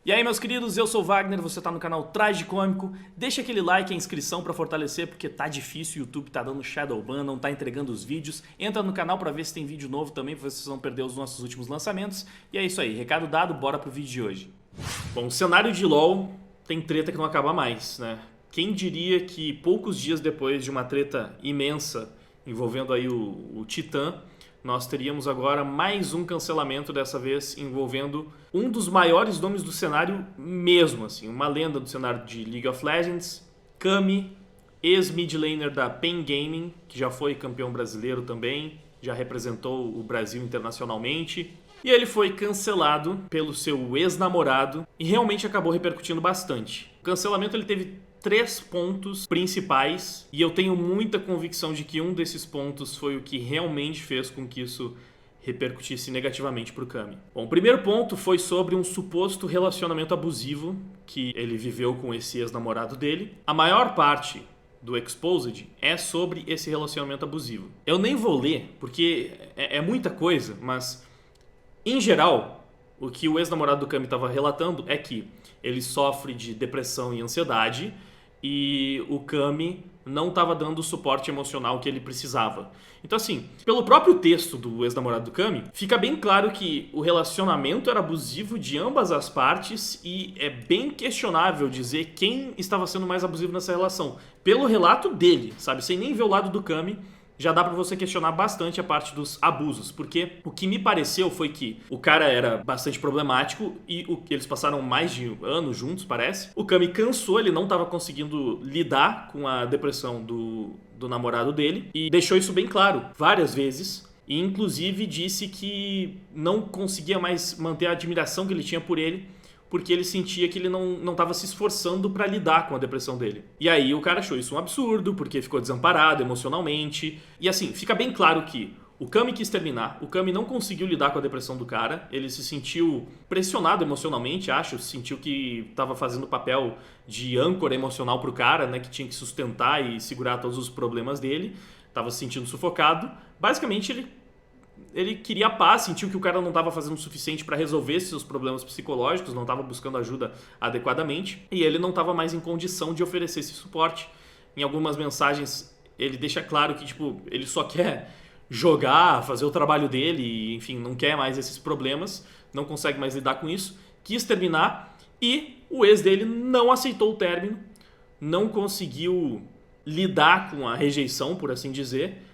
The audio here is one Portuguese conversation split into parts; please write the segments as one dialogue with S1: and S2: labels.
S1: E aí, meus queridos, eu sou o Wagner, você tá no canal Tragicômico. Deixa aquele like e a inscrição pra fortalecer, porque tá difícil, o YouTube tá dando shadowban, não tá entregando os vídeos. Entra no canal pra ver se tem vídeo novo também, pra vocês não perder os nossos últimos lançamentos. E é isso aí, recado dado, bora pro vídeo de hoje. Bom, o cenário de LoL tem treta que não acaba mais, né? Quem diria que poucos dias depois de uma treta imensa envolvendo aí o Titã, nós teríamos agora mais um cancelamento, dessa vez envolvendo um dos maiores nomes do cenário mesmo, assim, uma lenda do cenário de League of Legends, Kami, ex-mid laner da Pain Gaming, que já foi campeão brasileiro também, já representou o Brasil internacionalmente. E ele foi cancelado pelo seu ex-namorado e realmente acabou repercutindo bastante. O cancelamento ele teve 3 pontos principais e eu tenho muita convicção de que um desses pontos foi o que realmente fez com que isso repercutisse negativamente para o Kami. Bom, o primeiro ponto foi sobre um suposto relacionamento abusivo que ele viveu com esse ex-namorado dele. A maior parte do Exposed é sobre esse relacionamento abusivo. Eu nem vou ler, porque é muita coisa, mas em geral, o que o ex-namorado do Kami estava relatando é que ele sofre de depressão e ansiedade e o Kami não estava dando o suporte emocional que ele precisava. Então assim, pelo próprio texto do ex-namorado do Kami, fica bem claro que o relacionamento era abusivo de ambas as partes e é bem questionável dizer quem estava sendo mais abusivo nessa relação. Pelo relato dele, sabe? Sem nem ver o lado do Kami, já dá pra você questionar bastante a parte dos abusos, porque o que me pareceu foi que o cara era bastante problemático e eles passaram mais de um ano juntos, parece. O Kami cansou, ele não tava conseguindo lidar com a depressão do namorado dele e deixou isso bem claro várias vezes. E inclusive disse que não conseguia mais manter a admiração que ele tinha por ele, porque ele sentia que ele não estava se esforçando para lidar com a depressão dele. E aí o cara achou isso um absurdo, porque ficou desamparado emocionalmente. E assim, fica bem claro que o Kami quis terminar, o Kami não conseguiu lidar com a depressão do cara, ele se sentiu pressionado emocionalmente, acho, sentiu que estava fazendo o papel de âncora emocional pro cara, né, que tinha que sustentar e segurar todos os problemas dele, estava se sentindo sufocado. Basicamente ele queria paz, sentiu que o cara não estava fazendo o suficiente para resolver seus problemas psicológicos, não estava buscando ajuda adequadamente, e ele não estava mais em condição de oferecer esse suporte. Em algumas mensagens ele deixa claro que tipo, ele só quer jogar, fazer o trabalho dele, e, enfim, não quer mais esses problemas, não consegue mais lidar com isso, quis terminar e o ex dele não aceitou o término, não conseguiu lidar com a rejeição, por assim dizer,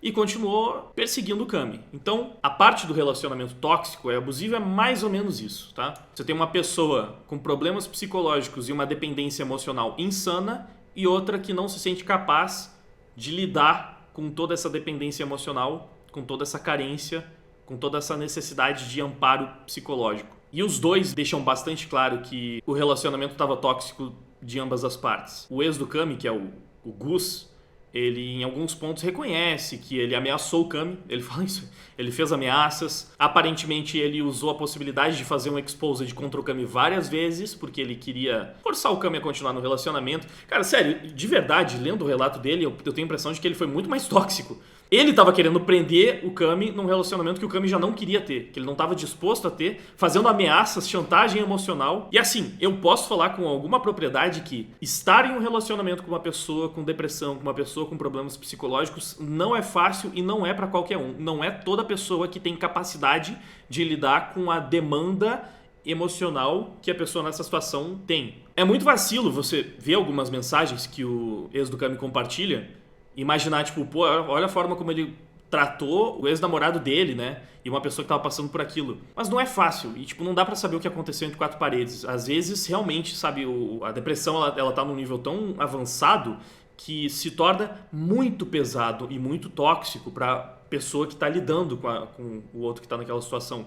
S1: e continuou perseguindo o Kami. Então, a parte do relacionamento tóxico e abusivo é mais ou menos isso, tá? Você tem uma pessoa com problemas psicológicos e uma dependência emocional insana e outra que não se sente capaz de lidar com toda essa dependência emocional, com toda essa carência, com toda essa necessidade de amparo psicológico. E os dois deixam bastante claro que o relacionamento estava tóxico de ambas as partes. O ex do Kami, que é o Gus, ele em alguns pontos reconhece que ele ameaçou o Kami, ele fala isso, ele fez ameaças, aparentemente ele usou a possibilidade de fazer um exposed contra o Kami várias vezes, porque ele queria forçar o Kami a continuar no relacionamento. Cara, sério, de verdade, lendo o relato dele, eu tenho a impressão de que ele foi muito mais tóxico. Ele estava querendo prender o Kami num relacionamento que o Kami já não queria ter, que ele não estava disposto a ter, fazendo ameaças, chantagem emocional. E assim, eu posso falar com alguma propriedade que estar em um relacionamento com uma pessoa com depressão, com uma pessoa com problemas psicológicos, não é fácil e não é para qualquer um. Não é toda pessoa que tem capacidade de lidar com a demanda emocional que a pessoa nessa situação tem. É muito vacilo você ver algumas mensagens que o ex do Kami compartilha, imaginar, tipo, pô, olha a forma como ele tratou o ex-namorado dele, né? E uma pessoa que tava passando por aquilo. Mas não é fácil. E, tipo, não dá pra saber o que aconteceu entre 4 paredes. Às vezes, realmente, sabe, a depressão, ela tá num nível tão avançado que se torna muito pesado e muito tóxico pra pessoa que tá lidando com o outro que tá naquela situação.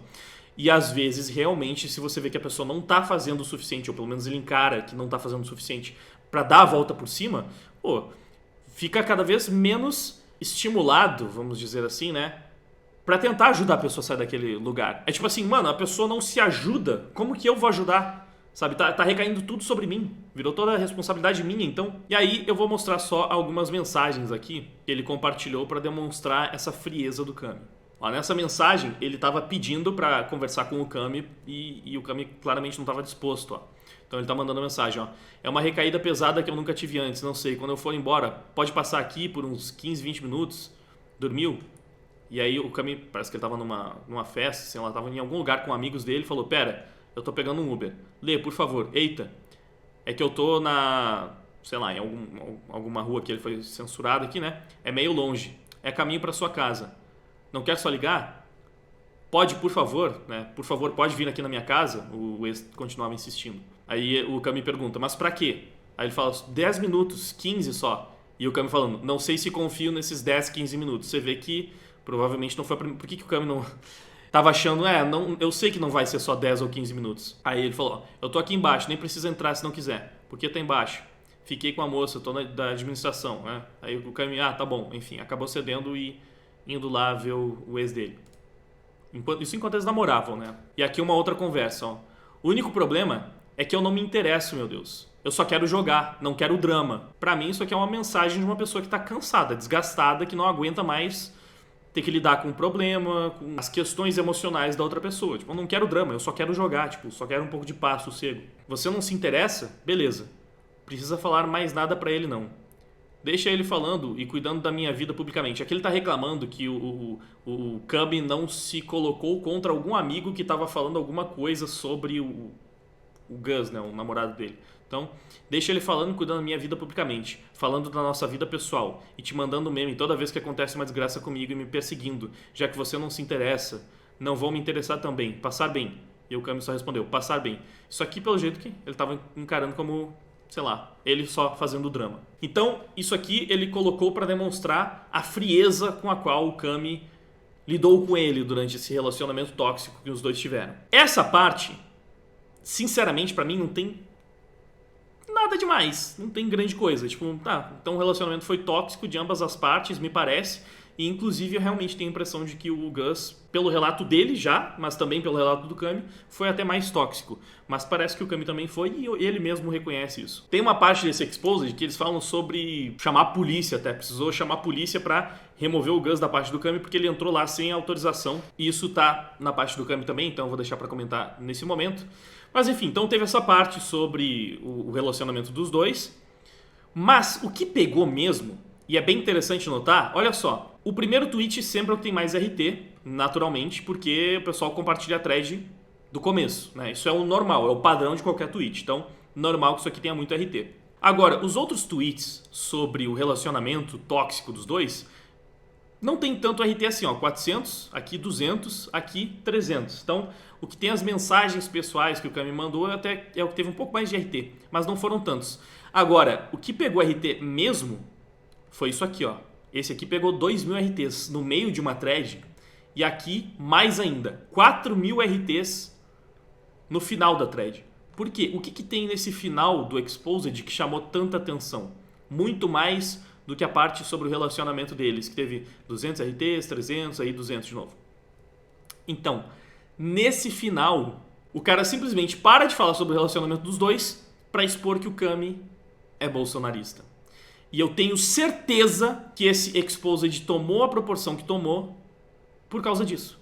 S1: E às vezes, realmente, se você vê que a pessoa não tá fazendo o suficiente, ou pelo menos ele encara que não tá fazendo o suficiente pra dar a volta por cima, pô, fica cada vez menos estimulado, vamos dizer assim, né? Pra tentar ajudar a pessoa a sair daquele lugar. É tipo assim, mano, a pessoa não se ajuda, como que eu vou ajudar? Sabe, tá recaindo tudo sobre mim. Virou toda a responsabilidade minha, então. E aí eu vou mostrar só algumas mensagens aqui que ele compartilhou pra demonstrar essa frieza do Kami. Ó, nessa mensagem, ele tava pedindo pra conversar com o Kami e o Kami claramente não tava disposto, ó. Então ele tá mandando mensagem, ó. É uma recaída pesada que eu nunca tive antes, não sei. Quando eu for embora, pode passar aqui por uns 15, 20 minutos? Dormiu? E aí o Kami, parece que ele tava numa festa, sei lá, tava em algum lugar com amigos dele, falou, pera, eu tô pegando um Uber. Lê, por favor. Eita, é que eu tô sei lá, em alguma rua que ele foi censurado aqui, né? É meio longe. É caminho pra sua casa. Não quer só ligar? Pode, por favor, né? Por favor, pode vir aqui na minha casa? O ex continuava insistindo. Aí o Kami pergunta, mas pra quê? Aí ele fala, 10 minutos, 15 só. E o Kami falando, não sei se confio nesses 10, 15 minutos. Você vê que provavelmente não foi a primeira... Por que o Kami não... Tava achando, não, eu sei que não vai ser só 10 ou 15 minutos. Aí ele falou, eu tô aqui embaixo, nem precisa entrar se não quiser. Por que tá embaixo? Fiquei com a moça, tô da administração, né? Aí o Kami, tá bom, enfim, acabou cedendo e indo lá ver o ex dele. Isso enquanto eles namoravam, né? E aqui uma outra conversa, ó. O único problema é que eu não me interesso, meu Deus. Eu só quero jogar, não quero drama. Pra mim isso aqui é uma mensagem de uma pessoa que tá cansada, desgastada, que não aguenta mais ter que lidar com o problema, com as questões emocionais da outra pessoa. Tipo, eu não quero drama, eu só quero jogar, tipo, só quero um pouco de paz, sossego. Você não se interessa? Beleza. Precisa falar mais nada pra ele, não. Deixa ele falando e cuidando da minha vida publicamente. Aqui ele tá reclamando que o Kami não se colocou contra algum amigo que tava falando alguma coisa sobre o Gus, né, o namorado dele. Então, deixa ele falando e cuidando da minha vida publicamente, falando da nossa vida pessoal e te mandando meme toda vez que acontece uma desgraça comigo e me perseguindo, já que você não se interessa, não vou me interessar também, passar bem. E o Kami só respondeu, passar bem. Isso aqui pelo jeito que ele tava encarando como, sei lá, ele só fazendo drama. Então, isso aqui ele colocou para demonstrar a frieza com a qual o Kami lidou com ele durante esse relacionamento tóxico que os dois tiveram. Essa parte, sinceramente, pra mim não tem nada demais, não tem grande coisa. Tipo, então o relacionamento foi tóxico de ambas as partes, me parece. E inclusive eu realmente tenho a impressão de que o Gus, pelo relato dele já, mas também pelo relato do Kami, foi até mais tóxico. Mas parece que o Kami também foi e ele mesmo reconhece isso. Tem uma parte desse Exposed que eles falam sobre chamar a polícia até. Precisou chamar a polícia pra remover o Gus da parte do Kami porque ele entrou lá sem autorização. E isso tá na parte do Kami também, então eu vou deixar pra comentar nesse momento. Mas enfim, então teve essa parte sobre o relacionamento dos dois. Mas o que pegou mesmo, e é bem interessante notar, olha só, o primeiro tweet sempre é o que tem mais RT, naturalmente, porque o pessoal compartilha a thread do começo, né? Isso é o normal, é o padrão de qualquer tweet, então normal que isso aqui tenha muito RT. Agora, os outros tweets sobre o relacionamento tóxico dos dois não tem tanto RT assim, ó, 400, aqui 200, aqui 300. Então, o que tem as mensagens pessoais que o Kami mandou até é o que teve um pouco mais de RT, mas não foram tantos. Agora, o que pegou RT mesmo foi isso aqui, ó. Esse aqui pegou 2.000 RTs no meio de uma thread e aqui mais ainda, 4.000 RTs no final da thread. Por quê? O que tem nesse final do Exposed que chamou tanta atenção? Muito mais do que a parte sobre o relacionamento deles, que teve 200 RTs, 300, aí 200 de novo. Então, nesse final, o cara simplesmente para de falar sobre o relacionamento dos dois para expor que o Kami é bolsonarista. E eu tenho certeza que esse Exposed tomou a proporção que tomou por causa disso.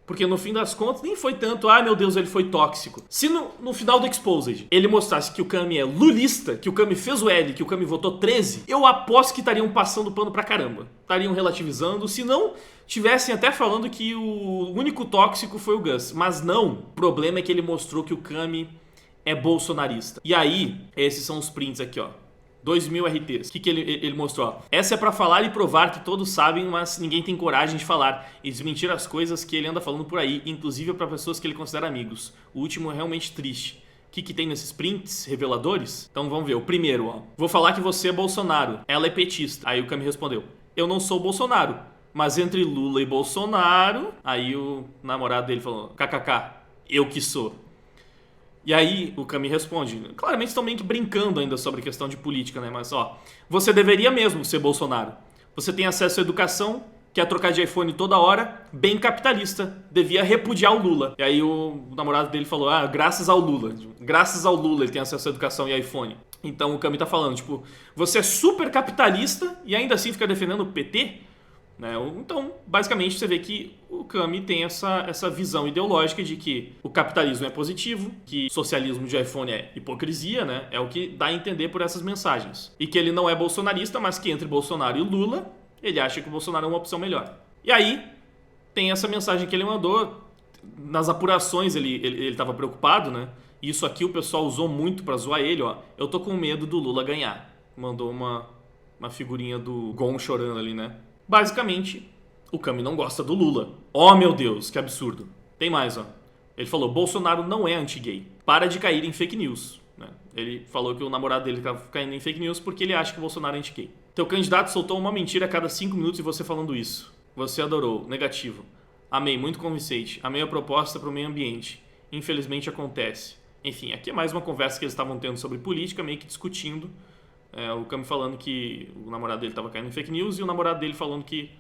S1: Porque no fim das contas nem foi tanto, meu Deus, ele foi tóxico. Se no final do Exposed ele mostrasse que o Kami é lulista, que o Kami fez o L, que o Kami votou 13, eu aposto que estariam passando pano pra caramba. Estariam relativizando, se não tivessem até falando que o único tóxico foi o Gus. Mas não, o problema é que ele mostrou que o Kami é bolsonarista. E aí, esses são os prints aqui, ó. 2.000 RTs. O que ele mostrou? Essa é pra falar e provar que todos sabem, mas ninguém tem coragem de falar e desmentir as coisas que ele anda falando por aí, inclusive pra pessoas que ele considera amigos. O último é realmente triste. O que tem nesses prints reveladores? Então vamos ver. O primeiro, ó. Vou falar que você é Bolsonaro. Ela é petista. Aí o Kami respondeu. Eu não sou Bolsonaro. Mas entre Lula e Bolsonaro... Aí o namorado dele falou. KKK. Eu que sou. E aí o Kami responde, claramente estão meio que brincando ainda sobre questão de política, né? Mas ó, você deveria mesmo ser Bolsonaro. Você tem acesso à educação, quer trocar de iPhone toda hora, bem capitalista, devia repudiar o Lula. E aí o namorado dele falou, graças ao Lula. Graças ao Lula ele tem acesso à educação e iPhone. Então o Kami tá falando, tipo, você é super capitalista e ainda assim fica defendendo o PT? né? Então, basicamente, você vê que o Kami tem essa visão ideológica de que o capitalismo é positivo, que o socialismo de iPhone é hipocrisia, né? É o que dá a entender por essas mensagens. E que ele não é bolsonarista, mas que entre Bolsonaro e Lula, ele acha que o Bolsonaro é uma opção melhor. E aí, tem essa mensagem que ele mandou. Nas apurações ele tava preocupado, né? Isso aqui o pessoal usou muito pra zoar ele, ó. Eu tô com medo do Lula ganhar. Mandou uma figurinha do Gon chorando ali, né? Basicamente, o Kami não gosta do Lula. Oh, meu Deus, que absurdo. Tem mais, ó. Ele falou, Bolsonaro não é anti-gay. Para de cair em fake news. Né? Ele falou que o namorado dele tá caindo em fake news porque ele acha que o Bolsonaro é anti-gay. Teu candidato soltou uma mentira a cada 5 minutos e você falando isso. Você adorou. Negativo. Amei, muito convincente. Amei a proposta para o meio ambiente. Infelizmente acontece. Enfim, aqui é mais uma conversa que eles estavam tendo sobre política, meio que discutindo. O Kami falando que o namorado dele estava caindo em fake news e o namorado dele falando que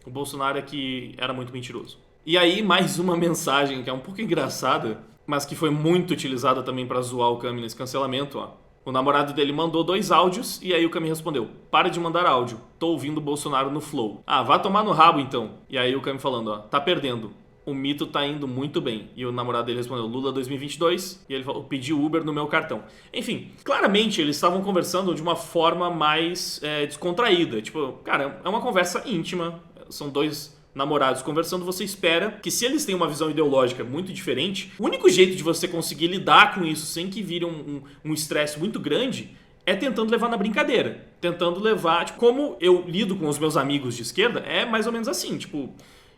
S1: o Bolsonaro é que era muito mentiroso. E aí, mais uma mensagem que é um pouco engraçada, mas que foi muito utilizada também para zoar o Kami nesse cancelamento, ó. O namorado dele mandou 2 áudios e aí o Kami respondeu, para de mandar áudio, tô ouvindo o Bolsonaro no Flow. Ah, vá tomar no rabo então. E aí o Kami falando, ó, tá perdendo. O mito tá indo muito bem. E o namorado dele respondeu, Lula 2022. E ele falou, pedi Uber no meu cartão. Enfim, claramente eles estavam conversando de uma forma mais descontraída. Tipo, cara, é uma conversa íntima. São 2 namorados conversando, você espera que se eles têm uma visão ideológica muito diferente, o único jeito de você conseguir lidar com isso sem que vire um estresse muito grande é tentando levar na brincadeira. Tentando levar, tipo, como eu lido com os meus amigos de esquerda, é mais ou menos assim, tipo,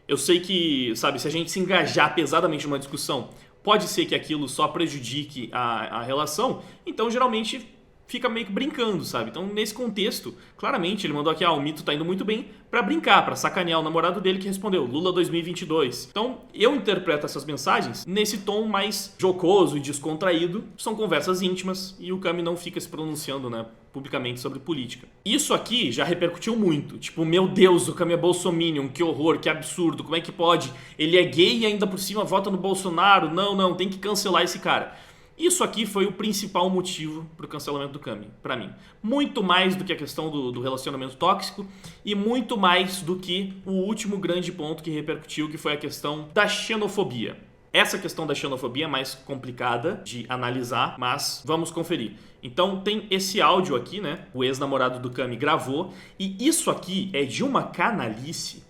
S1: eu sei que, sabe, se a gente se engajar pesadamente numa discussão, pode ser que aquilo só prejudique a relação, então geralmente fica meio que brincando, sabe? Então, nesse contexto, claramente ele mandou aqui, o mito tá indo muito bem pra brincar, pra sacanear o namorado dele que respondeu, Lula 2022. Então, eu interpreto essas mensagens nesse tom mais jocoso e descontraído. São conversas íntimas e o Kami não fica se pronunciando, né, publicamente sobre política. Isso aqui já repercutiu muito. Tipo, meu Deus, o Kami é bolsominion, que horror, que absurdo, como é que pode? Ele é gay e ainda por cima vota no Bolsonaro? Não, tem que cancelar esse cara. Isso aqui foi o principal motivo para o cancelamento do Kami, para mim. Muito mais do que a questão do relacionamento tóxico e muito mais do que o último grande ponto que repercutiu, que foi a questão da xenofobia. Essa questão da xenofobia é mais complicada de analisar, mas vamos conferir. Então tem esse áudio aqui, né? O ex-namorado do Kami gravou, e isso aqui é de uma canalice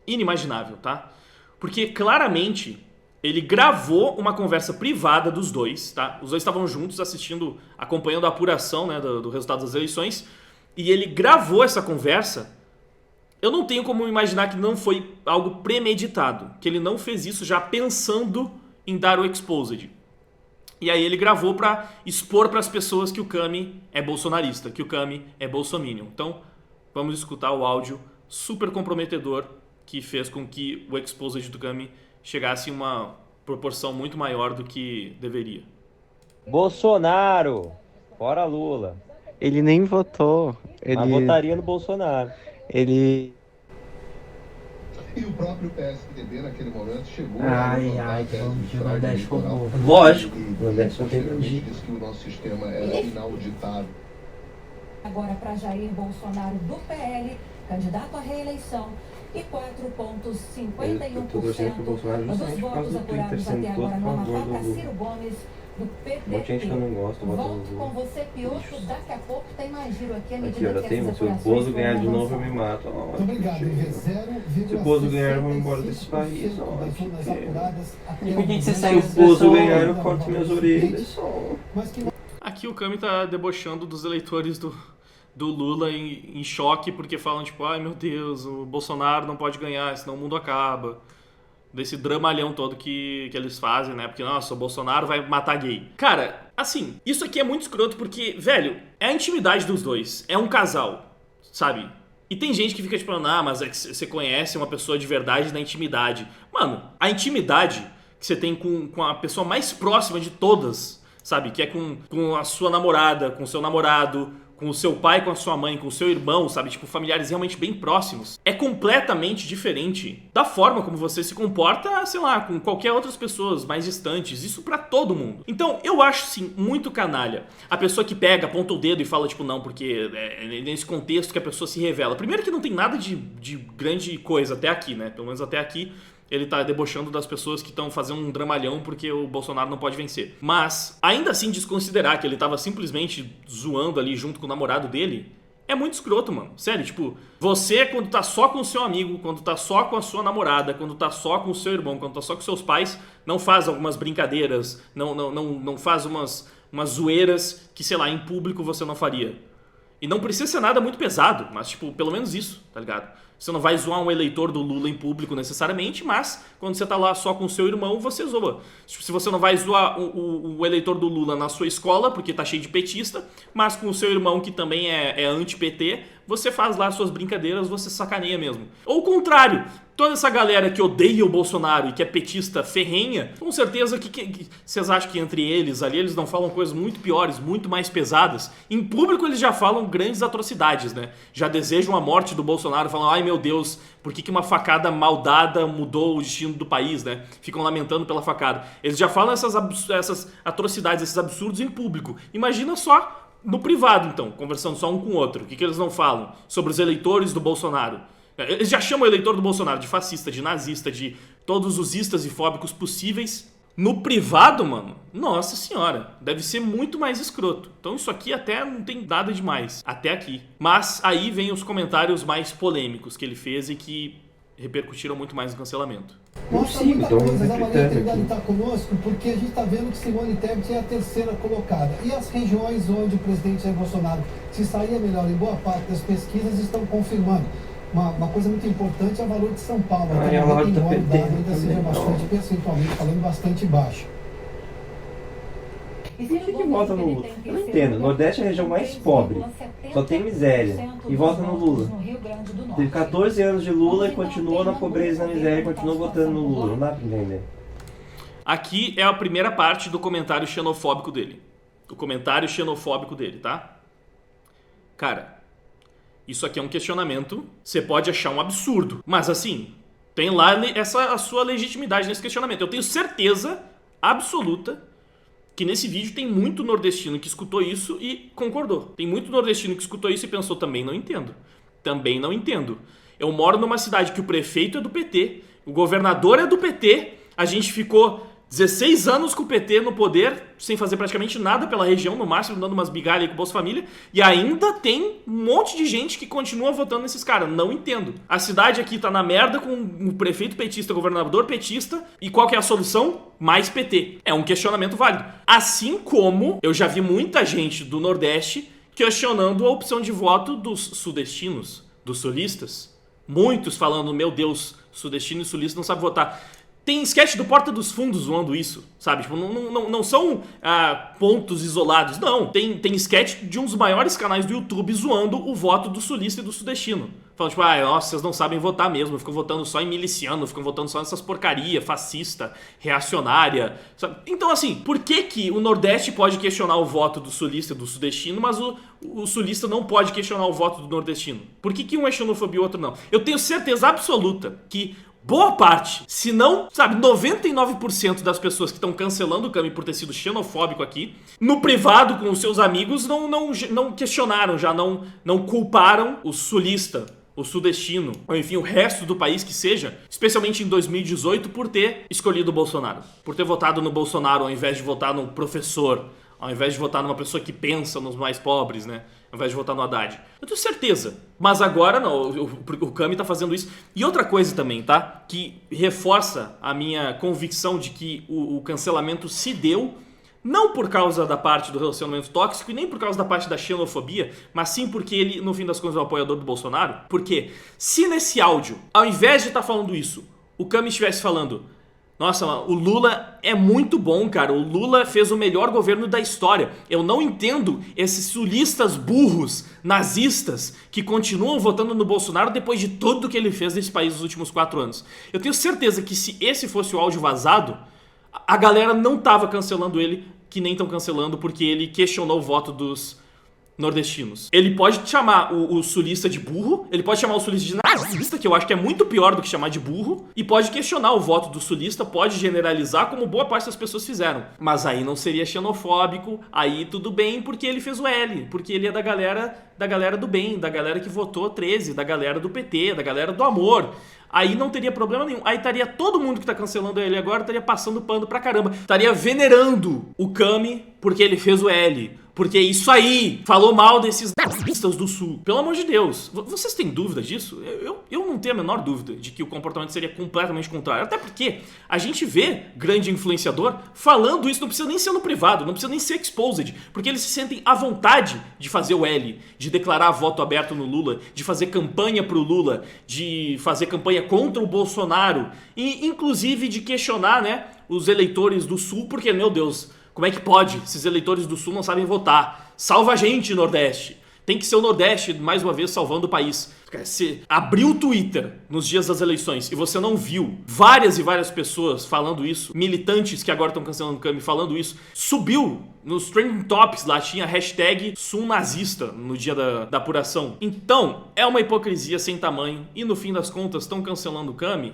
S1: inimaginável, tá? Porque claramente ele gravou uma conversa privada dos dois, tá? Os dois estavam juntos assistindo, acompanhando a apuração, né, do resultado das eleições. E ele gravou essa conversa. Eu não tenho como imaginar que não foi algo premeditado. Que ele não fez isso já pensando em dar o exposed. E aí ele gravou pra expor pras pessoas que o Kami é bolsonarista, que o Kami é bolsominion. Então, vamos escutar o áudio super comprometedor que fez com que o exposed do Kami chegasse em uma proporção muito maior do que deveria.
S2: Bolsonaro, fora Lula.
S3: Ele nem votou.
S2: Mas votaria no Bolsonaro.
S3: Ele...
S4: E o próprio PSDB naquele momento chegou
S5: que o Nordeste ficou novo.
S2: Lógico,
S4: o
S2: Nordeste só tem elogio.
S4: disse que o nosso sistema era inauditado.
S6: Agora para Jair Bolsonaro do PL, candidato à reeleição, e 4,51% dos votos apurados até agora no Amapá para Ciro Gomes do PDT.
S2: Gente que eu não gosto,
S6: Volto com você, Piocho. Daqui a pouco tem mais giro aqui à
S2: Aqui,
S6: medida
S2: olha,
S6: que
S2: tem,
S6: essas
S2: se o
S6: apurações
S2: Bozo ganhar de
S6: foram
S2: novo, eu me
S6: avançando.
S2: mato.
S7: Muito obrigado.
S2: Se o Bozo ganhar, eu vou embora desse país.
S7: Se
S5: Por que você
S2: Se
S5: saiu
S2: o Bozo ganhar, eu corto minhas orelhas.
S1: Aqui o Kami tá debochando dos eleitores do Lula em choque, porque falam tipo, ai meu Deus, o Bolsonaro não pode ganhar, senão o mundo acaba. Desse dramalhão todo que eles fazem, né? Porque, nossa, o Bolsonaro vai matar gay. Cara, assim, isso aqui é muito escroto porque, velho, é a intimidade dos dois. É um casal, sabe? E tem gente que fica tipo, mas é que você conhece uma pessoa de verdade na intimidade. Mano, a intimidade que você tem com a pessoa mais próxima de todas, sabe? Que é com a sua namorada, com o seu namorado, com o seu pai, com a sua mãe, com o seu irmão, sabe? Tipo, familiares realmente bem próximos. É completamente diferente da forma como você se comporta, sei lá, com qualquer outras pessoas mais distantes. Isso pra todo mundo. Então, eu acho, sim, muito canalha a pessoa que pega, aponta o dedo e fala, tipo, não, porque é nesse contexto que a pessoa se revela. Primeiro que não tem nada de grande coisa até aqui, né? Pelo menos até aqui ele tá debochando das pessoas que estão fazendo um dramalhão porque o Bolsonaro não pode vencer. Mas, ainda assim, desconsiderar que ele tava simplesmente zoando ali junto com o namorado dele é muito escroto, mano. Sério, tipo, você quando tá só com o seu amigo, quando tá só com a sua namorada, quando tá só com o seu irmão, quando tá só com seus pais, não faz algumas brincadeiras, não faz umas zoeiras que, sei lá, em público você não faria. E não precisa ser nada muito pesado, mas, tipo, pelo menos isso, tá ligado? Você não vai zoar um eleitor do Lula em público necessariamente, mas quando você tá lá só com o seu irmão, você zoa. Se você não vai zoar o eleitor do Lula na sua escola, porque tá cheio de petista, mas com o seu irmão que também é anti-PT, você faz lá suas brincadeiras, você sacaneia mesmo. Ou o contrário, toda essa galera que odeia o Bolsonaro e que é petista ferrenha, com certeza que vocês acham que entre eles ali, eles não falam coisas muito piores, muito mais pesadas. Em público eles já falam grandes atrocidades, né? Já desejam a morte do Bolsonaro, falam, ai meu Deus, por que uma facada mal dada mudou o destino do país, né? Ficam lamentando pela facada. Eles já falam essas atrocidades, esses absurdos em público. Imagina só no privado, então, conversando só um com o outro. O que eles não falam sobre os eleitores do Bolsonaro? Eles já chamam o eleitor do Bolsonaro de fascista, de nazista, de todos os istas e fóbicos possíveis. No privado, mano, nossa senhora, deve ser muito mais escroto. Então isso aqui até não tem nada demais, até aqui. Mas aí vem os comentários mais polêmicos que ele fez e que repercutiram muito mais no cancelamento.
S5: Mostra muita coisa, a Maria Trindade está conosco porque a gente está vendo que Simone Tebet é a terceira colocada. E as regiões onde o presidente Jair Bolsonaro se saía melhor em boa parte das pesquisas estão confirmando. Uma coisa muito importante é o valor de São Paulo.
S2: E a hora do PT
S5: ainda seja bastante, percentualmente falando, bastante baixo.
S2: Por que vota no Lula? Eu não entendo. Nordeste é a região mais pobre. Só tem miséria. E vota no Lula. Teve 14 anos de Lula e continua na pobreza e na miséria e continua votando no Lula. Não dá pra entender.
S1: Aqui é a primeira parte do comentário xenofóbico dele. O comentário xenofóbico dele, tá? Cara, isso aqui é um questionamento. Você pode achar um absurdo. Mas assim, tem lá a sua legitimidade nesse questionamento. Eu tenho certeza absoluta que nesse vídeo tem muito nordestino que escutou isso e concordou. Tem muito nordestino que escutou isso e pensou, também não entendo. Também não entendo. Eu moro numa cidade que o prefeito é do PT, o governador é do PT, a gente ficou 16 anos com o PT no poder, sem fazer praticamente nada pela região, no máximo dando umas migalhas aí com o Bolsa Família, e ainda tem um monte de gente que continua votando nesses caras. Não entendo. A cidade aqui tá na merda com o prefeito petista, governador petista, e qual que é a solução? Mais PT. É um questionamento válido. Assim como eu já vi muita gente do Nordeste questionando a opção de voto dos sudestinos, dos sulistas. Muitos falando, meu Deus, sudestino e sulista não sabem votar. Tem sketch do Porta dos Fundos zoando isso, sabe? Tipo, não são pontos isolados, não. Tem sketch de um dos maiores canais do YouTube zoando o voto do sulista e do sudestino. Falando tipo, nossa, vocês não sabem votar mesmo, ficam votando só em miliciano, ficam votando só nessas porcaria, fascista, reacionária, sabe? Então assim, por que o Nordeste pode questionar o voto do sulista e do sudestino, mas o sulista não pode questionar o voto do nordestino? Por que um é xenofobia e o outro não? Eu tenho certeza absoluta que boa parte, se não, sabe, 99% das pessoas que estão cancelando o Cami por ter sido xenofóbico aqui, no privado com os seus amigos, não questionaram, já não culparam o sulista, o sudestino, ou enfim, o resto do país que seja, especialmente em 2018, por ter escolhido o Bolsonaro. Por ter votado no Bolsonaro ao invés de votar no professor, ao invés de votar numa pessoa que pensa nos mais pobres, né? Ao invés de votar no Haddad. Eu tenho certeza. Mas agora não, o Cami tá fazendo isso. E outra coisa também, tá? Que reforça a minha convicção de que o cancelamento se deu não por causa da parte do relacionamento tóxico e nem por causa da parte da xenofobia, mas sim porque ele, no fim das contas, é um apoiador do Bolsonaro. Porque se nesse áudio, ao invés de estar falando isso, o Cami estivesse falando: nossa, o Lula é muito bom, cara. O Lula fez o melhor governo da história. Eu não entendo esses sulistas burros, nazistas, que continuam votando no Bolsonaro depois de tudo que ele fez nesse país nos últimos 4 anos. Eu tenho certeza que se esse fosse o áudio vazado, a galera não tava cancelando ele, que nem estão cancelando, porque ele questionou o voto dos nordestinos. Ele pode chamar o sulista de burro, ele pode chamar o sulista de nazista, que eu acho que é muito pior do que chamar de burro, e pode questionar o voto do sulista, pode generalizar como boa parte das pessoas fizeram. Mas aí não seria xenofóbico, aí tudo bem, porque ele fez o L, porque ele é da galera do bem, da galera que votou 13, da galera do PT, da galera do amor. Aí não teria problema nenhum. Aí estaria todo mundo que tá cancelando ele agora, estaria passando pano pra caramba. Estaria venerando o Kami porque ele fez o L. Porque isso aí falou mal desses nazistas do Sul. Pelo amor de Deus. Vocês têm dúvida disso? Eu não tenho a menor dúvida de que o comportamento seria completamente contrário. Até porque a gente vê grande influenciador falando isso. Não precisa nem ser no privado, não precisa nem ser exposed. Porque eles se sentem à vontade de fazer o L, de declarar voto aberto no Lula, de fazer campanha pro Lula, de fazer campanha contra o Bolsonaro. E inclusive de questionar, né, os eleitores do Sul. Porque, meu Deus... Como é que pode? Esses eleitores do Sul não sabem votar. Salva a gente, Nordeste. Tem que ser o Nordeste, mais uma vez, salvando o país. Se abriu o Twitter nos dias das eleições e você não viu várias e várias pessoas falando isso, militantes que agora estão cancelando o Kami falando isso, subiu nos trending topics lá, tinha hashtag sulnazista no dia da apuração. Então, é uma hipocrisia sem tamanho e no fim das contas estão cancelando o Kami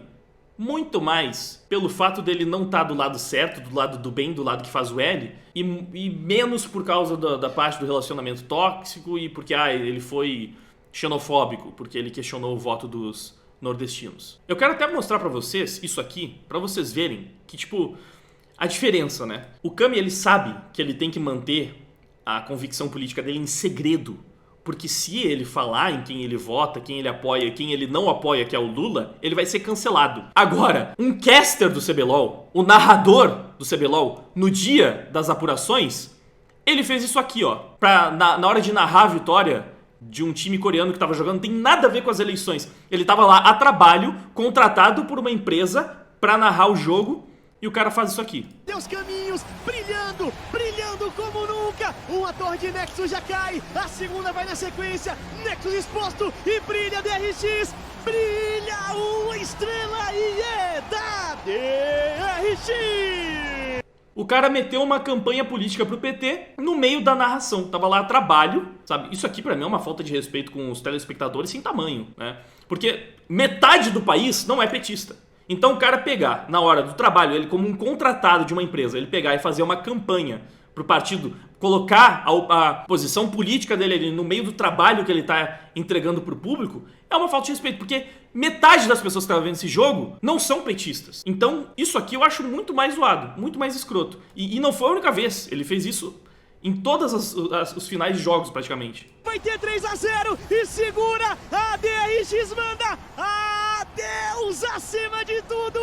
S1: muito mais pelo fato dele não estar do lado certo, do lado do bem, do lado que faz o L, e menos por causa da parte do relacionamento tóxico e porque ele foi xenofóbico, porque ele questionou o voto dos nordestinos. Eu quero até mostrar pra vocês isso aqui, pra vocês verem que, tipo, a diferença, né? O Kami, ele sabe que ele tem que manter a convicção política dele em segredo. Porque se ele falar em quem ele vota, quem ele apoia e quem ele não apoia, que é o Lula, ele vai ser cancelado. Agora, um caster do CBLOL, o narrador do CBLOL, no dia das apurações, ele fez isso aqui, ó. Na hora de narrar a vitória de um time coreano que tava jogando, não tem nada a ver com as eleições. Ele tava lá a trabalho, contratado por uma empresa pra narrar o jogo, e o cara faz isso aqui.
S7: Teus caminhos brilhando, brilhando como nunca. Uma torre de Nexus já cai, a segunda vai na sequência. Nexus exposto e brilha DRX. Brilha uma estrela e é da DRX.
S1: O cara meteu uma campanha política pro PT no meio da narração. Tava lá a trabalho, sabe? Isso aqui pra mim é uma falta de respeito com os telespectadores sem tamanho, né? Porque metade do país não é petista. Então o cara pegar, na hora do trabalho, ele como um contratado de uma empresa, ele pegar e fazer uma campanha pro partido, colocar a posição política dele ali no meio do trabalho que ele tá entregando pro público, é uma falta de respeito, porque metade das pessoas que estavam vendo esse jogo não são petistas. Então isso aqui eu acho muito mais zoado, muito mais escroto. E não foi a única vez, ele fez isso em todos os finais de jogos praticamente.
S7: Vai ter 3-0 e segura, a DRX manda, adeus acima de tudo,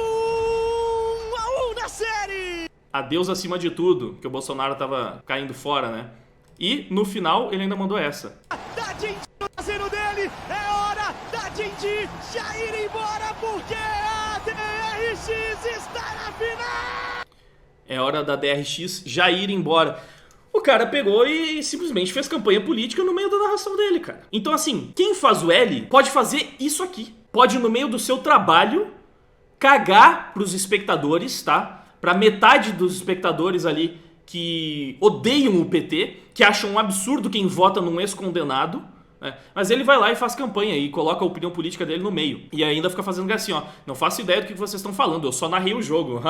S7: 1-1 na série.
S1: Adeus acima de tudo, que o Bolsonaro tava caindo fora, né? E no final ele ainda mandou essa.
S7: Da Jinji no traseiro dele, é hora da Jinji já ir embora porque a DRX está na final.
S1: É hora da DRX já ir embora. O cara pegou e simplesmente fez campanha política no meio da narração dele, cara. Então assim, quem faz o L pode fazer isso aqui. Pode, no meio do seu trabalho, cagar pros espectadores, tá? Pra metade dos espectadores ali que odeiam o PT, que acham um absurdo quem vota num ex-condenado, né? Mas ele vai lá e faz campanha e coloca a opinião política dele no meio. E ainda fica fazendo gracinha, ó. Não faço ideia do que vocês estão falando, eu só narrei o jogo.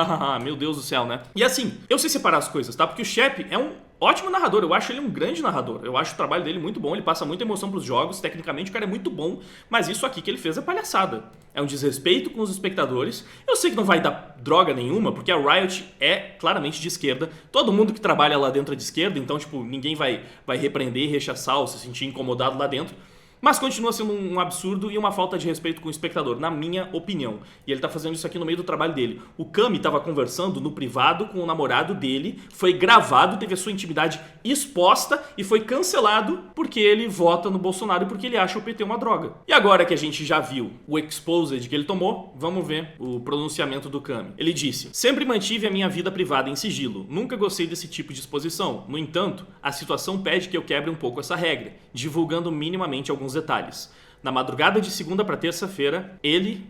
S1: Meu Deus do céu, né? E assim, eu sei separar as coisas, tá? Porque o Shep é um ótimo narrador, eu acho ele um grande narrador. Eu acho o trabalho dele muito bom, ele passa muita emoção pros jogos, tecnicamente o cara é muito bom, mas isso aqui que ele fez é palhaçada. É um desrespeito com os espectadores. Eu sei que não vai dar droga nenhuma, porque a Riot é claramente de esquerda. Todo mundo que trabalha lá dentro é de esquerda, então, tipo, ninguém vai repreender, rechaçar ou se sentir incomodado lá dentro. Mas continua sendo um absurdo e uma falta de respeito com o espectador, na minha opinião. E ele tá fazendo isso aqui no meio do trabalho dele. O Kami tava conversando no privado com o namorado dele, foi gravado, teve a sua intimidade exposta e foi cancelado porque ele vota no Bolsonaro e porque ele acha o PT uma droga. E agora que a gente já viu o exposed que ele tomou, vamos ver o pronunciamento do Kami. Ele disse: "Sempre mantive a minha vida privada em sigilo. Nunca gostei desse tipo de exposição. No entanto, a situação pede que eu quebre um pouco essa regra, divulgando minimamente alguns detalhes. Na madrugada de segunda para terça-feira, ele,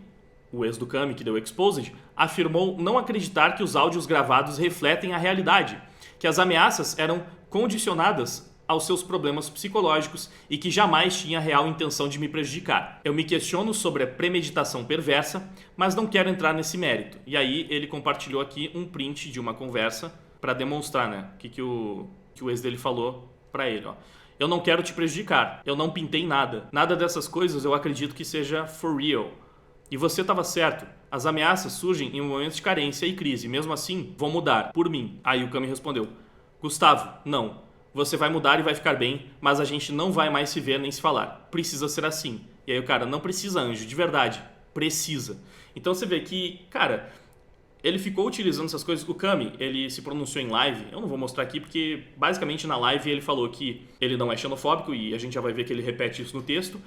S1: o ex do Kami que deu o exposed, afirmou não acreditar que os áudios gravados refletem a realidade, que as ameaças eram condicionadas aos seus problemas psicológicos e que jamais tinha real intenção de me prejudicar. Eu me questiono sobre a premeditação perversa, mas não quero entrar nesse mérito. E aí ele compartilhou aqui um print de uma conversa para demonstrar, né, o que o ex dele falou para ele, ó. Eu não quero te prejudicar, eu não pintei nada. Nada dessas coisas eu acredito que seja for real. E você estava certo. As ameaças surgem em momentos de carência e crise. Mesmo assim, vão mudar, por mim. Aí o Kami respondeu: Gustavo, não. Você vai mudar e vai ficar bem, mas a gente não vai mais se ver nem se falar. Precisa ser assim. E aí o cara, não precisa, anjo, de verdade. Precisa. Então você vê que, cara, ele ficou utilizando essas coisas. O Kami, ele se pronunciou em live. Eu não vou mostrar aqui porque, basicamente, na live ele falou que ele não é xenofóbico e a gente já vai ver que ele repete isso no texto.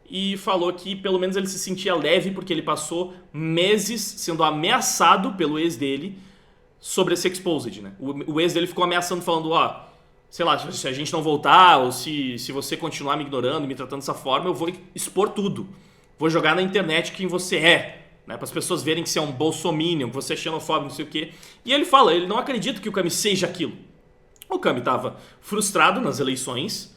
S1: E falou que, pelo menos, ele se sentia leve porque ele passou meses sendo ameaçado pelo ex dele sobre esse exposed, né? O ex dele ficou ameaçando, falando, ó, sei lá, se a gente não voltar ou se você continuar me ignorando, me tratando dessa forma, eu vou expor tudo. Vou jogar na internet quem você é, né? Para as pessoas verem que você é um bolsominion, que você é xenofóbico, não sei o quê. E ele fala, ele não acredita que o Kami seja aquilo. O Kami estava frustrado nas eleições,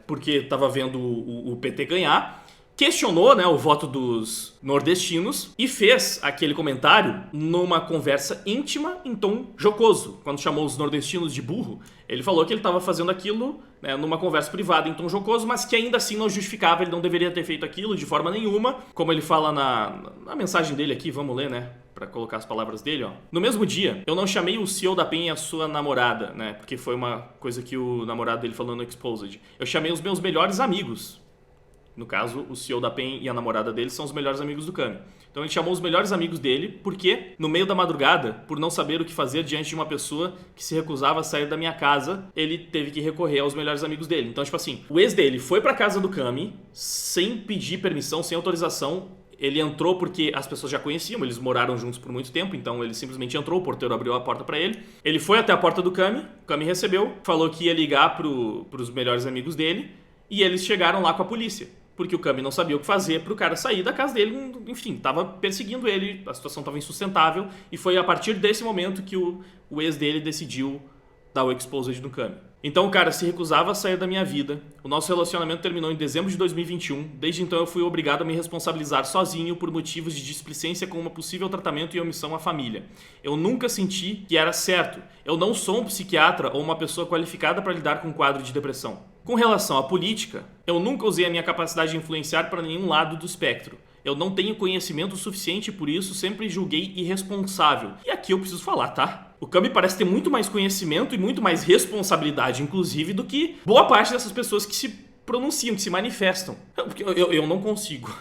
S1: porque estava vendo o PT ganhar, questionou, né, o voto dos nordestinos e fez aquele comentário numa conversa íntima em tom jocoso. Quando chamou os nordestinos de burro, ele falou que ele estava fazendo aquilo, né, numa conversa privada em tom jocoso, mas que ainda assim não justificava, ele não deveria ter feito aquilo de forma nenhuma. Como ele fala na mensagem dele aqui, vamos ler, né? Pra colocar as palavras dele, ó. No mesmo dia, eu não chamei o CEO da PEN e a sua namorada, né? Porque foi uma coisa que o namorado dele falou no Exposed. Eu chamei os meus melhores amigos. No caso, o CEO da PEN e a namorada dele são os melhores amigos do Kami. Então ele chamou os melhores amigos dele porque, no meio da madrugada, por não saber o que fazer diante de uma pessoa que se recusava a sair da minha casa, ele teve que recorrer aos melhores amigos dele. Então, tipo assim, o ex dele foi pra casa do Kami sem pedir permissão, sem autorização. Ele entrou porque as pessoas já conheciam, eles moraram juntos por muito tempo, então ele simplesmente entrou, o porteiro abriu a porta pra ele. Ele foi até a porta do Kami, o Kami recebeu, falou que ia ligar pros melhores amigos dele, e eles chegaram lá com a polícia, porque o Kami não sabia o que fazer pro cara sair da casa dele, enfim, tava perseguindo ele, a situação tava insustentável, e foi a partir desse momento que o ex dele decidiu dar o exposed no Kami. Então o cara se recusava a sair da minha vida. O nosso relacionamento terminou em dezembro de 2021. Desde então eu fui obrigado a me responsabilizar sozinho por motivos de displicência com um possível tratamento e omissão à família. Eu nunca senti que era certo. Eu não sou um psiquiatra ou uma pessoa qualificada para lidar com um quadro de depressão. Com relação à política, eu nunca usei a minha capacidade de influenciar para nenhum lado do espectro. Eu não tenho conhecimento suficiente, por isso sempre julguei irresponsável. E aqui eu preciso falar, tá? O Kami parece ter muito mais conhecimento e muito mais responsabilidade, inclusive, do que boa parte dessas pessoas que se pronunciam, que se manifestam. Eu não consigo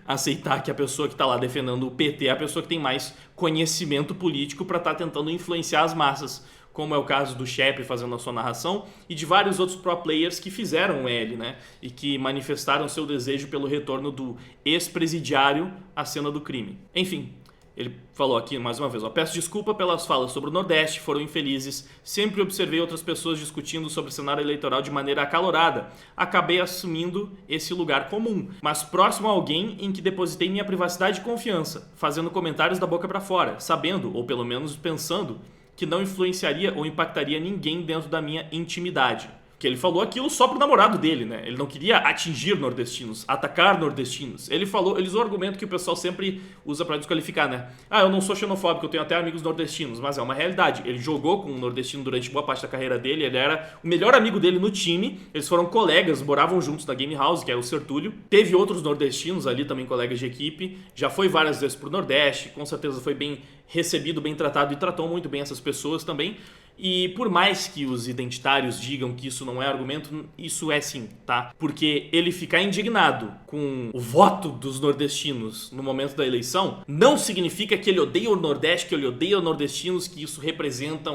S1: aceitar que a pessoa que está lá defendendo o PT é a pessoa que tem mais conhecimento político para estar tentando influenciar as massas, como é o caso do Shep fazendo a sua narração e de vários outros pro players que fizeram ele, né? E que manifestaram seu desejo pelo retorno do ex-presidiário à cena do crime. Enfim, ele falou aqui mais uma vez, ó, peço desculpa pelas falas sobre o Nordeste, foram infelizes, sempre observei outras pessoas discutindo sobre o cenário eleitoral de maneira acalorada, acabei assumindo esse lugar comum, mas próximo a alguém em que depositei minha privacidade e confiança, fazendo comentários da boca para fora, sabendo, ou pelo menos pensando, que não influenciaria ou impactaria ninguém dentro da minha intimidade. Que ele falou aquilo só pro namorado dele, né? Ele não queria atingir nordestinos, atacar nordestinos. Ele usou o argumento que o pessoal sempre usa pra desqualificar, né? Ah, eu não sou xenofóbico, eu tenho até amigos nordestinos. Mas é uma realidade. Ele jogou com um nordestino durante boa parte da carreira dele, ele era o melhor amigo dele no time, eles foram colegas, moravam juntos na Game House, que é o Sertúlio. Teve outros nordestinos ali, também colegas de equipe, já foi várias vezes pro Nordeste, com certeza foi bem recebido, bem tratado e tratou muito bem essas pessoas também. E por mais que os identitários digam que isso não é argumento, isso é sim, tá? Porque ele ficar indignado com o voto dos nordestinos no momento da eleição não significa que ele odeia o Nordeste, que ele odeia os nordestinos, que isso representa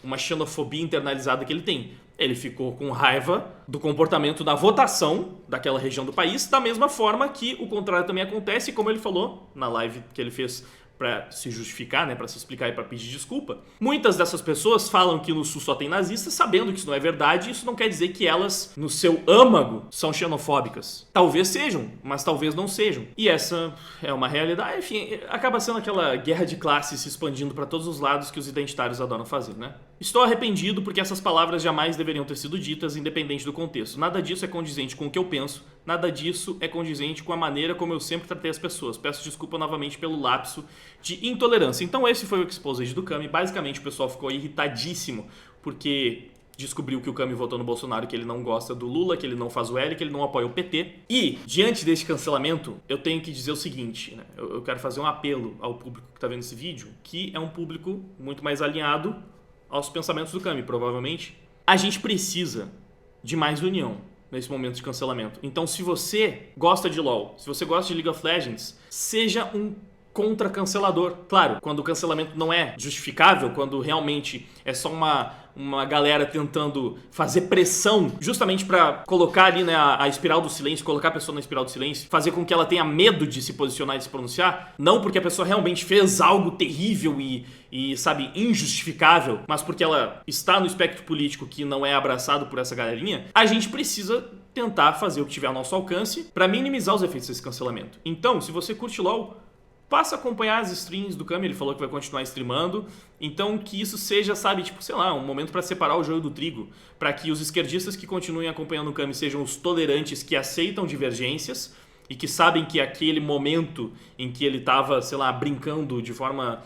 S1: uma xenofobia internalizada que ele tem. Ele ficou com raiva do comportamento da votação daquela região do país, da mesma forma que o contrário também acontece, como ele falou na live que ele fez para se justificar, né, para se explicar e para pedir desculpa. Muitas dessas pessoas falam que no Sul só tem nazistas, sabendo que isso não é verdade. Isso não quer dizer que elas, no seu âmago, são xenofóbicas. Talvez sejam, mas talvez não sejam. E essa é uma realidade. Enfim, acaba sendo aquela guerra de classes se expandindo para todos os lados que os identitários adoram fazer, né? Estou arrependido porque essas palavras jamais deveriam ter sido ditas, independente do contexto. Nada disso é condizente com o que eu penso, nada disso é condizente com a maneira como eu sempre tratei as pessoas. Peço desculpa novamente pelo lapso de intolerância. Então esse foi o exposed do Kami. Basicamente o pessoal ficou irritadíssimo porque descobriu que o Kami votou no Bolsonaro, que ele não gosta do Lula, que ele não faz o L, que ele não apoia o PT. E, diante deste cancelamento, eu tenho que dizer o seguinte, né? Eu quero fazer um apelo ao público que está vendo esse vídeo, que é um público muito mais alinhado aos pensamentos do Kami, provavelmente. A gente precisa de mais união nesse momento de cancelamento. Então, se você gosta de LoL, se você gosta de League of Legends, seja um contra-cancelador. Claro, quando o cancelamento não é justificável, quando realmente é só uma galera tentando fazer pressão justamente pra colocar ali, né, a espiral do silêncio, colocar a pessoa na espiral do silêncio, fazer com que ela tenha medo de se posicionar e de se pronunciar, não porque a pessoa realmente fez algo terrível e sabe, injustificável, mas porque ela está no espectro político que não é abraçado por essa galerinha, a gente precisa tentar fazer o que tiver ao nosso alcance pra minimizar os efeitos desse cancelamento. Então, se você curte LoL, passa a acompanhar as streams do Kami, ele falou que vai continuar streamando, então que isso seja, sabe, tipo, sei lá, um momento para separar o joio do trigo, para que os esquerdistas que continuem acompanhando o Kami sejam os tolerantes que aceitam divergências e que sabem que aquele momento em que ele estava, sei lá, brincando de forma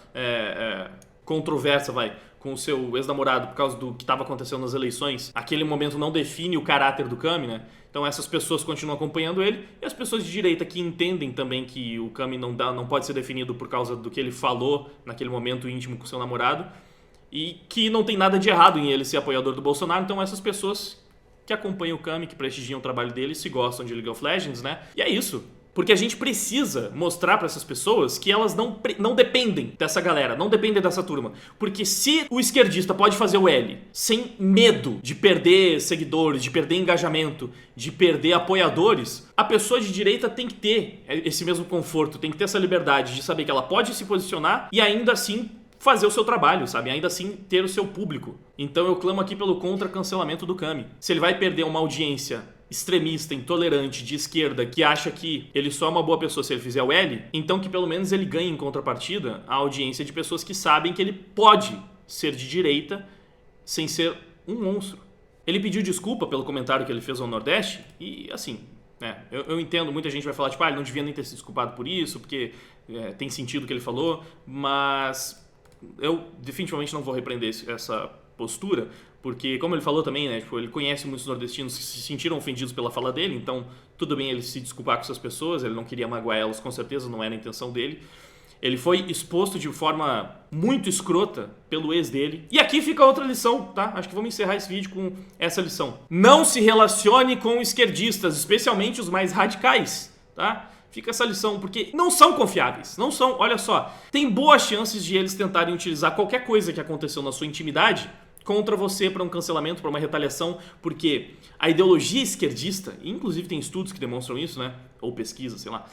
S1: controversa, com o seu ex-namorado por causa do que estava acontecendo nas eleições, aquele momento não define o caráter do Kami, né? Então essas pessoas continuam acompanhando ele, e as pessoas de direita que entendem também que o Kami não pode ser definido por causa do que ele falou naquele momento íntimo com seu namorado, e que não tem nada de errado em ele ser apoiador do Bolsonaro. Então essas pessoas que acompanham o Kami, que prestigiam o trabalho dele, se gostam de League of Legends, né? E é isso. Porque a gente precisa mostrar para essas pessoas que elas não dependem dessa galera, não dependem dessa turma. Porque se o esquerdista pode fazer o L sem medo de perder seguidores, de perder engajamento, de perder apoiadores, a pessoa de direita tem que ter esse mesmo conforto, tem que ter essa liberdade de saber que ela pode se posicionar e ainda assim fazer o seu trabalho, sabe? Ainda assim ter o seu público. Então eu clamo aqui pelo contra-cancelamento do Kami. Se ele vai perder uma audiência extremista, intolerante, de esquerda, que acha que ele só é uma boa pessoa se ele fizer o L, então que pelo menos ele ganhe em contrapartida a audiência de pessoas que sabem que ele pode ser de direita sem ser um monstro. Ele pediu desculpa pelo comentário que ele fez ao Nordeste e, assim, eu entendo, muita gente vai falar, tipo, ele não devia nem ter se desculpado por isso, porque tem sentido o que ele falou, mas eu definitivamente não vou repreender essa postura, porque, como ele falou também, né, tipo, ele conhece muitos nordestinos que se sentiram ofendidos pela fala dele, então tudo bem ele se desculpar com essas pessoas, ele não queria magoar elas, com certeza, não era a intenção dele. Ele foi exposto de forma muito escrota pelo ex dele. E aqui fica outra lição, tá? Acho que vamos encerrar esse vídeo com essa lição. Não se relacione com esquerdistas, especialmente os mais radicais, tá? Fica essa lição, porque não são confiáveis, não são, olha só, tem boas chances de eles tentarem utilizar qualquer coisa que aconteceu na sua intimidade contra você para um cancelamento, para uma retaliação, porque a ideologia esquerdista, inclusive tem estudos que demonstram isso, né? Ou pesquisa, sei lá.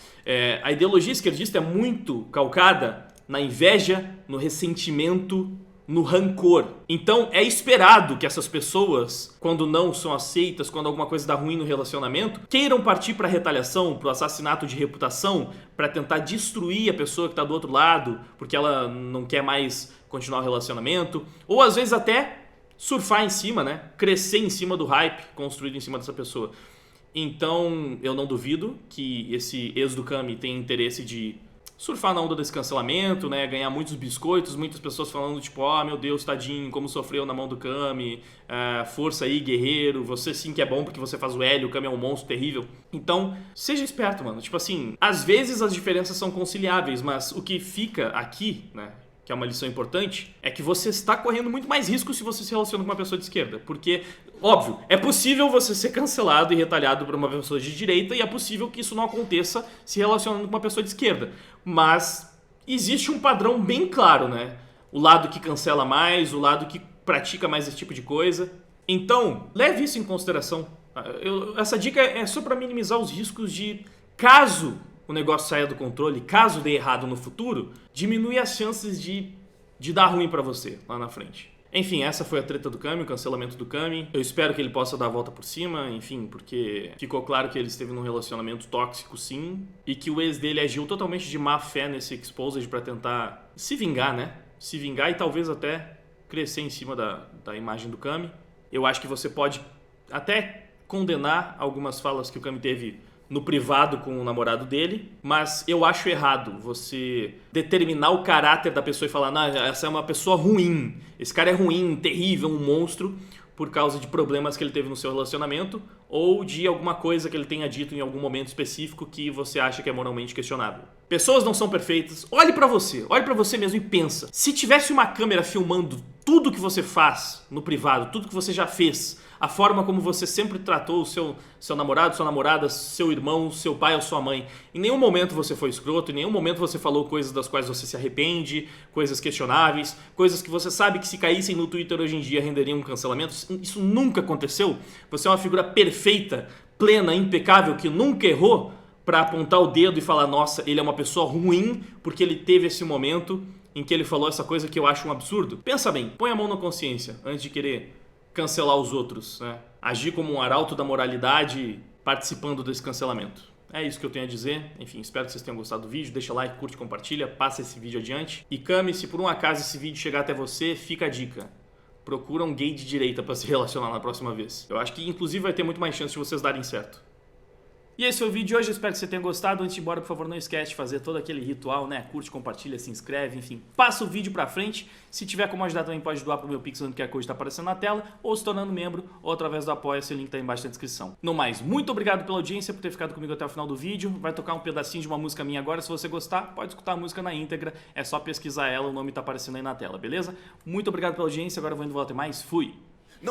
S1: A ideologia esquerdista é muito calcada na inveja, no ressentimento, no rancor. Então é esperado que essas pessoas, quando não são aceitas, quando alguma coisa dá ruim no relacionamento, queiram partir para retaliação, para o assassinato de reputação, para tentar destruir a pessoa que está do outro lado, porque ela não quer mais continuar o relacionamento, ou às vezes até surfar em cima, né? Crescer em cima do hype construído em cima dessa pessoa. Então eu não duvido que esse ex do Kami tenha interesse de surfar na onda desse cancelamento, né? Ganhar muitos biscoitos, muitas pessoas falando tipo, meu Deus, tadinho, como sofreu na mão do Kami, força aí, guerreiro, você sim que é bom porque você faz o L, o Kami é um monstro terrível. Então, seja esperto, mano. Tipo assim, às vezes as diferenças são conciliáveis, mas o que fica aqui, né, que é uma lição importante, é que você está correndo muito mais risco se você se relaciona com uma pessoa de esquerda. Porque, óbvio, é possível você ser cancelado e retalhado por uma pessoa de direita e é possível que isso não aconteça se relacionando com uma pessoa de esquerda. Mas existe um padrão bem claro, né? O lado que cancela mais, o lado que pratica mais esse tipo de coisa. Então, leve isso em consideração. Essa dica é só para minimizar os riscos de, caso o negócio saia do controle, caso dê errado no futuro, diminui as chances de dar ruim pra você lá na frente. Enfim, essa foi a treta do Kami, o cancelamento do Kami. Eu espero que ele possa dar a volta por cima, enfim, porque ficou claro que ele esteve num relacionamento tóxico, sim, e que o ex dele agiu totalmente de má fé nesse exposed pra tentar se vingar, né? Se vingar e talvez até crescer em cima da imagem do Cami. Eu acho que você pode até condenar algumas falas que o Cami teve no privado com o namorado dele, mas eu acho errado você determinar o caráter da pessoa e falar, não, essa é uma pessoa ruim, esse cara é ruim, terrível, um monstro, por causa de problemas que ele teve no seu relacionamento ou de alguma coisa que ele tenha dito em algum momento específico que você acha que é moralmente questionável. Pessoas não são perfeitas. Olhe pra você mesmo e pensa. Se tivesse uma câmera filmando tudo que você faz no privado, tudo que você já fez, a forma como você sempre tratou o seu namorado, sua namorada, seu irmão, seu pai ou sua mãe, em nenhum momento você foi escroto, em nenhum momento você falou coisas das quais você se arrepende, coisas questionáveis, coisas que você sabe que se caíssem no Twitter hoje em dia renderiam um cancelamento. Isso nunca aconteceu. Você é uma figura perfeita, plena, impecável, que nunca errou para apontar o dedo e falar, nossa, ele é uma pessoa ruim porque ele teve esse momento em que ele falou essa coisa que eu acho um absurdo. Pensa bem, põe a mão na consciência antes de querer cancelar os outros, né? Agir como um arauto da moralidade participando desse cancelamento. É isso que eu tenho a dizer. Enfim, espero que vocês tenham gostado do vídeo. Deixa like, curte, compartilha, passa esse vídeo adiante. E Cami, se por um acaso esse vídeo chegar até você, fica a dica. Procura um gay de direita para se relacionar na próxima vez. Eu acho que inclusive vai ter muito mais chance de vocês darem certo. E esse foi o vídeo de hoje, eu espero que você tenha gostado. Antes de ir embora, por favor, não esquece de fazer todo aquele ritual, né? Curte, compartilha, se inscreve, enfim. Passa o vídeo pra frente. Se tiver como ajudar também, pode doar pro meu Pix, onde quer que hoje tá aparecendo na tela, ou se tornando membro, ou através do Apoia-se, o link tá aí embaixo na descrição. No mais, muito obrigado pela audiência, por ter ficado comigo até o final do vídeo. Vai tocar um pedacinho de uma música minha agora, se você gostar, pode escutar a música na íntegra. É só pesquisar ela, o nome tá aparecendo aí na tela, beleza? Muito obrigado pela audiência, agora eu vou indo e volto. Até mais, fui!